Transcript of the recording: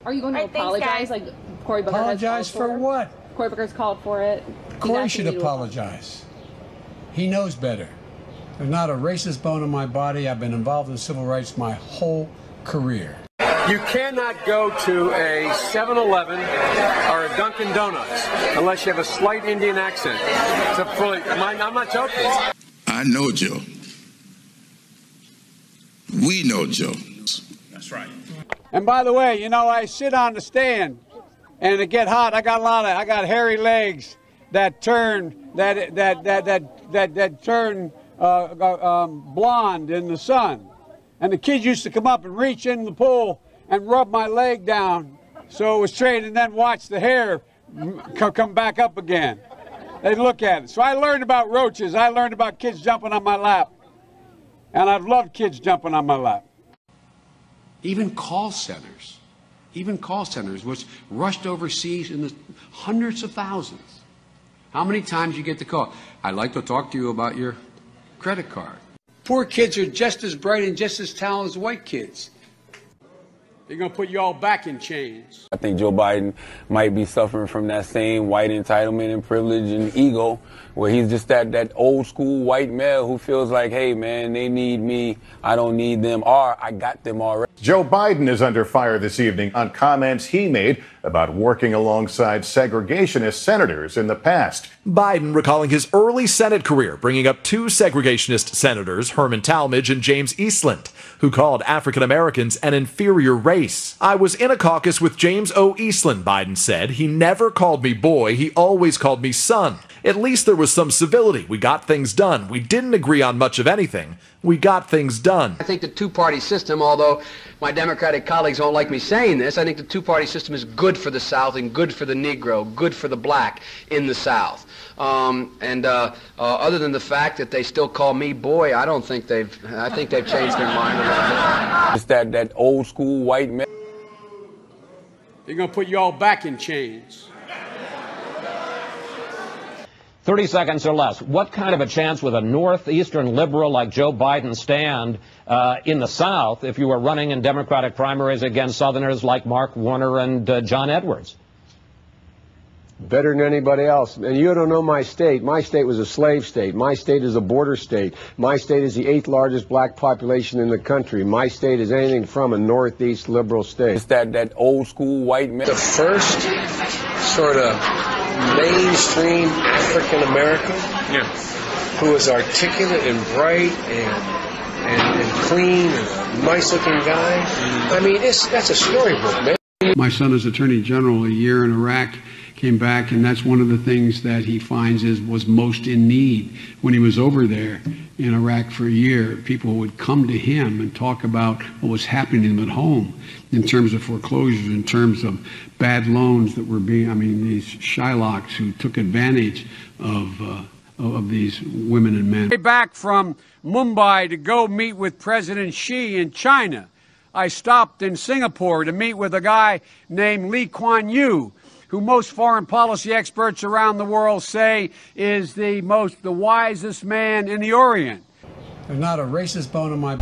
Are you going to apologize like Cory Booker Apologize for what? Cory Booker's called for it. Cory should apologize. He knows better. There's not a racist bone in my body. I've been involved in civil rights my whole career. You cannot go to a 7-Eleven or a Dunkin' Donuts unless you have a slight Indian accent. I'm not joking. I know Joe. We know Joe. That's right. And by the way, you know, I sit on the stand and it get hot. I got hairy legs that turn blonde in the sun. And the kids used to come up and reach in the pool and rub my leg down so it was straight, and then watch the hair come back up again. They'd look at it. So I learned about roaches. I learned about kids jumping on my lap. And I've loved kids jumping on my lap. Even call centers, which rushed overseas in the hundreds of thousands. How many times you get the call? I'd like to talk to you about your credit card. Poor kids are just as bright and just as talented as white kids. They're going to put you all back in chains. I think Joe Biden might be suffering from that same white entitlement and privilege and ego, where he's just that old school white male who feels like, hey, man, they need me, I don't need them, or I got them already. Joe Biden is under fire this evening on comments he made about working alongside segregationist senators in the past. Biden recalling his early Senate career, bringing up two segregationist senators, Herman Talmadge and James Eastland, who called African Americans an inferior race. I was in a caucus with James O. Eastland, Biden said. He never called me boy, he always called me son. At least there was some civility. We got things done. We didn't agree on much of anything. We got things done. I think the two-party system, although my Democratic colleagues don't like me saying this, I think the two-party system is good for the South and good for the Negro, good for the black in the South. Other than the fact that they still call me boy, I think they've changed their mind a little bit. It's that old school white man. They're going to put you all back in chains. 30 seconds or less. What kind of a chance would a northeastern liberal like Joe Biden stand in the South if you were running in Democratic primaries against Southerners like Mark Warner and John Edwards? Better than anybody else. And you don't know my state. My state was a slave state. My state is a border state. My state is the 8th largest black population in the country. My state is anything from a northeast liberal state. It's that old school white man. The first sort of mainstream African American who is articulate and bright and clean and a nice looking guy. I mean, that's a storybook, man. My son is Attorney General a year in Iraq, came back, and that's one of the things that he finds was most in need. When he was over there in Iraq for a year, people would come to him and talk about what was happening to them at home in terms of foreclosures, in terms of bad loans that were these Shylocks who took advantage of these women and men. Back from Mumbai to go meet with President Xi in China, I stopped in Singapore to meet with a guy named Lee Kuan Yew, who most foreign policy experts around the world say is the wisest man in the Orient. There's not a racist bone in my